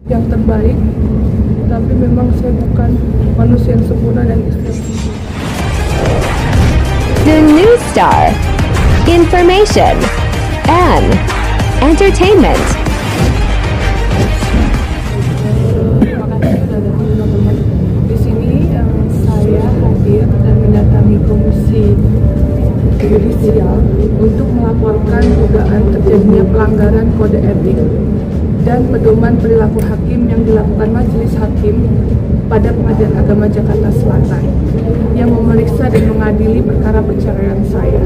yang terbaik, tapi memang saya bukan manusia yang sempurna dan istimewa. The New Star, information and entertainment. Terima kasih sudah datang teman-teman. Di sini saya hadir dan mendatangi Komisi Yudisial untuk melaporkan dugaan terjadinya pelanggaran kode etik dan pedoman perilaku hakim yang dilakukan Majelis Hakim pada Pengadilan Agama Jakarta Selatan yang memeriksa dan mengadili perkara perceraian saya.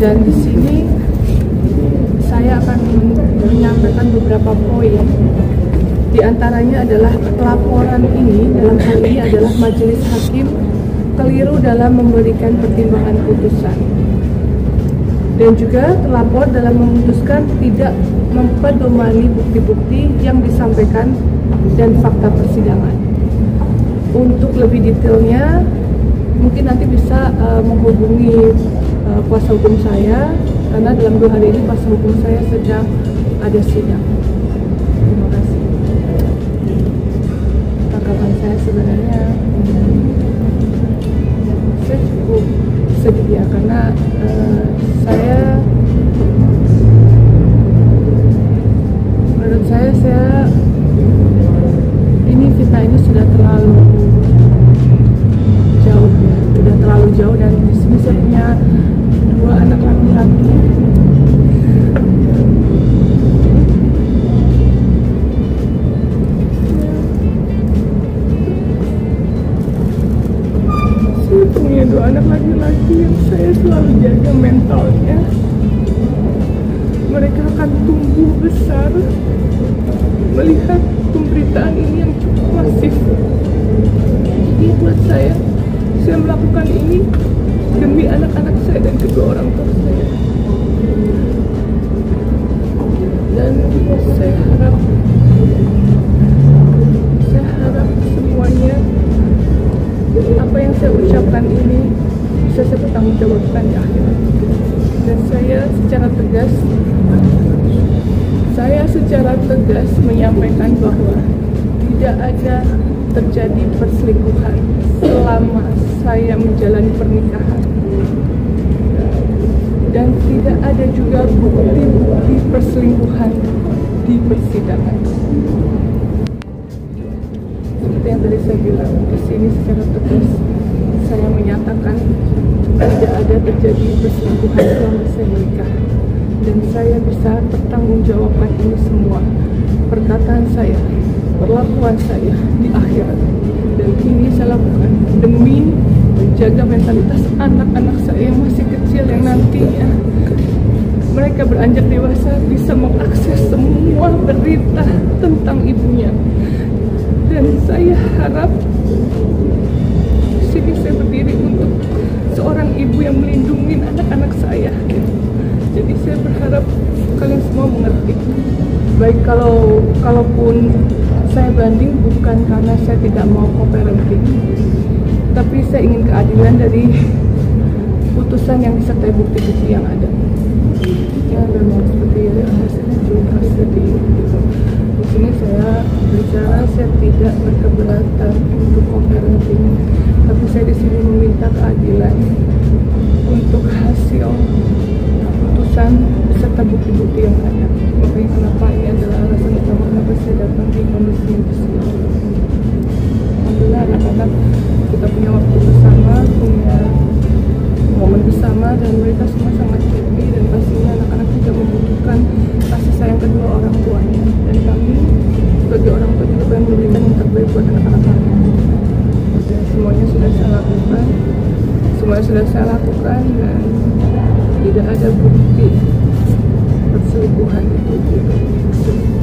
Dan di sini saya akan menyampaikan beberapa poin. Di antaranya adalah laporan ini, dalam hal ini adalah Majelis Hakim keliru dalam memberikan pertimbangan putusan. Dan juga terlapor dalam memutuskan tidak mempedomani bukti-bukti yang disampaikan dan fakta persidangan. Untuk lebih detailnya, mungkin nanti bisa menghubungi kuasa hukum saya, karena dalam 2 hari ini kuasa hukum saya sedang ada sidang. Terima kasih. Tanggapan saya sebenarnya, saya cukup sedih ya, karena menurut saya ini fitnah ini sudah terlalu jauh ya, sudah terlalu jauh. Dan di sini saya punya 2 anak laki-laki. Saya punya 2 anak laki-laki yang saya selalu jaga mentalnya. Mereka akan tumbuh besar melihat pemberitaan ini yang cukup masif. Jadi buat saya melakukan ini demi anak-anak saya dan kedua orang tua saya. Dan saya harap semuanya, apa yang saya ucapkan ini bisa saya bertanggungjawabkan di akhirat. Dan saya secara tegas menyampaikan bahwa tidak ada terjadi perselingkuhan selama saya menjalani pernikahan, dan tidak ada juga bukti perselingkuhan di persidangan. Seperti yang tadi saya bilang, di sini secara tegas saya menyatakan tidak ada terjadi perselingkuhan selama saya menikah, dan saya bisa bertanggungjawabkan ini semua, perkataan saya, perlakuan saya di akhirat. Dan ini saya lakukan demi menjaga mentalitas anak-anak saya yang masih kecil, yang nantinya mereka beranjak dewasa bisa mengakses semua berita tentang ibunya. Dan saya harap di sini saya berdiri untuk seorang ibu yang melindungi anak-anak saya. Jadi saya berharap kalian semua mengerti. Baik, kalaupun saya banding bukan karena saya tidak mau co-parenting, tapi saya ingin keadilan dari putusan yang disertai bukti-bukti yang ada. Ya, memang seperti hasilnya juga sedih. Di sini saya bicara, saya tidak berkeberatan untuk co-parenting, tapi saya di sini meminta keadilan untuk hasil putusan beserta bukti-bukti yang ada. Makanya kenapa ini adalah alasan utama kenapa saya datang di Komisi Yudisial. Alhamdulillah anak-anak kita punya waktu bersama, punya momen bersama, dan mereka semua sangat happy, dan pastinya anak-anak juga membutuhkan kasih sayang kedua orang tuanya. Dan kami sebagai orang tua juga pengen memberikan yang terbaik buat anak-anak kami. Dan semuanya sudah saya lakukan, dan tidak ada bukti perselingkuhan itu.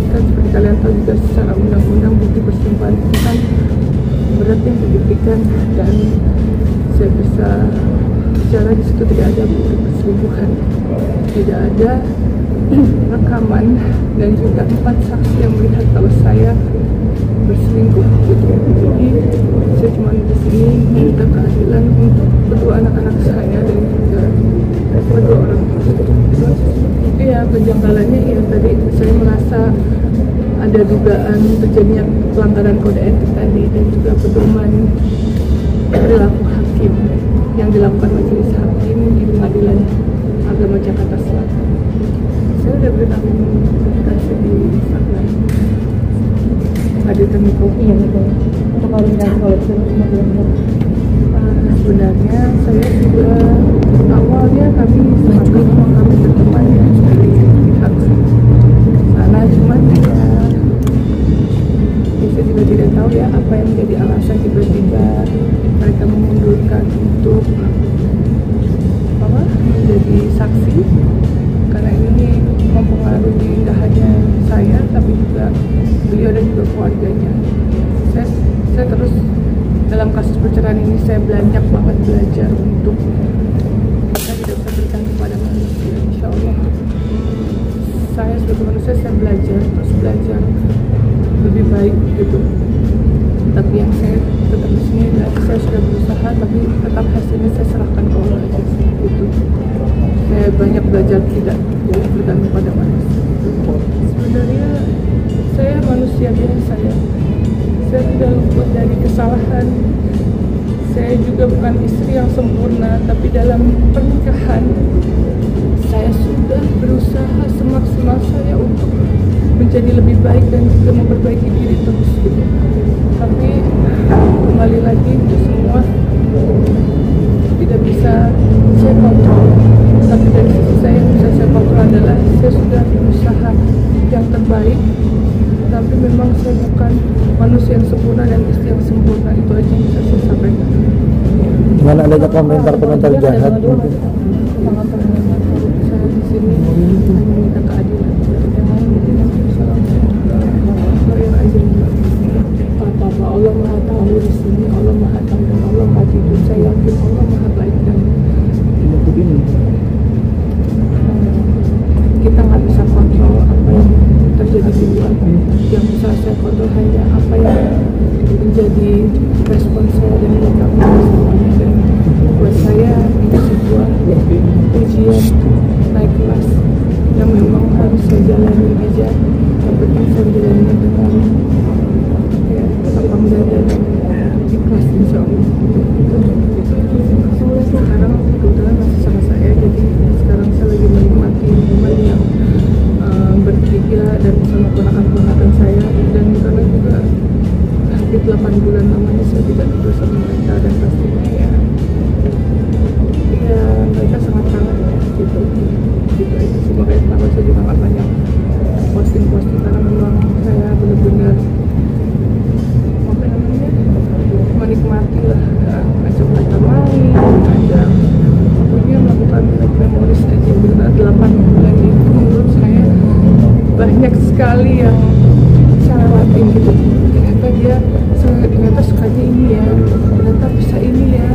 Kan seperti kalian tahu juga secara undang-undang bukti perselingkuhan itu kan berat yang dibuktikan, dan saya bisa bicara di situ tidak ada bukti perselingkuhan, tidak ada rekaman, dan juga 4 saksi yang melihat kalau saya berselingkuh. Jadi saya cuma di sini minta keadilan untuk kedua anak-anak saya dan juga kedua orang tua. Iya, kejanggalannya ya tadi saya merasa ada dugaan terjadinya pelanggaran kode etik tadi dan juga pedoman perilaku hakim yang dilakukan majelis hakim di Pengadilan Agama Jakarta Selatan. Saya sudah berikan komunikasi di Instagram. Hadir kami Iya betul. Untuk koordinasi koleksi sebenarnya saya juga awalnya kami sepakat mau kami berteman ya dari pihak sana, cuman ya saya juga tidak tahu ya apa yang menjadi alasan tiba-tiba mereka memundurkan untuk menjadi saksi, karena ini mempengaruhi tidak hanya saya tapi juga beliau dan juga keluarganya. Saya terus dalam kasus perceraian ini saya banyak banget belajar untuk kita tidak bisa bergantung pada manusia. Insya Allah saya sebagai manusia saya belajar lebih baik gitu. Tapi yang saya tetap di sini adalah saya sudah berusaha, tapi tetap hasilnya saya serahkan ke Allah aja gitu. Saya banyak belajar tidak bergantung pada manusia. Sebenarnya saya manusia biasa ya. Saya tidak luput dari kesalahan. Saya juga bukan istri yang sempurna, tapi dalam pernikahan saya sudah berusaha semaksimal saya untuk menjadi lebih baik dan juga memperbaiki diri terus gitu. Tapi kembali lagi itu semua tidak bisa saya kontrol. Tapi dari sisi saya yang bisa saya kontrol adalah saya sudah berusaha yang terbaik. Tapi memang saya bukan manusia yang sempurna dan istri yang sempurna, itu aja yang bisa saya sampaikan. Dengan adanya komentar-komentar jahat mungkin. Sangat terhormat saya di sini hanya minta keadilan untuk yang lain. Apa Allah Maha tahu di sini, Allah Maha tahu dan Allah Maha tidur. Saya yakin Allah Maha baik dan kita nggak bisa kontrol apa yang terjadi di luar. Yang bisa saya kontrol hanya apa yang menjadi respon saya dan tindakan semuanya. Dan buat saya ini sebuah ujian naik kelas yang memang harus saya jalani aja. Yang penting saya menjalani dengan lapang dada dan ikhlas insya Allah. Sekarang kebetulan masih sama saya, jadi sekarang saya lagi menikmati momen yang bertiga dan bersama ponakan-ponakan saya, dan karena juga hampir 8 bulan lamanya saya tidak tidur sama mereka, dan pastinya ya mereka sangat kangen ya gitu aja sih. Makanya kenapa saya juga nggak banyak posting karena memang saya benar-benar menikmati lah, ajak mereka main, ajak pokoknya melakukan memoris aja. Benar 8 bulan itu menurut saya banyak sekali yang saya lewatin gitu. Ternyata sukanya ini ya, ternyata bisa ini ya,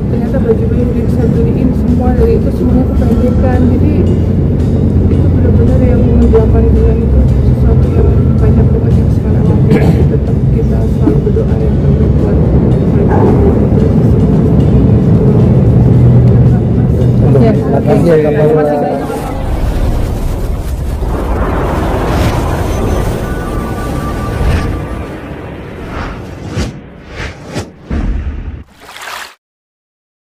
ternyata baju-baju yang saya beliin semua dari itu semuanya kependekan. Jadi itu benar-benar yang 8 bulan itu sesuatu yang banyak banget yang sekarang nanti tetap kita selalu berdoa yang terbaik buat mereka. Terima kasih.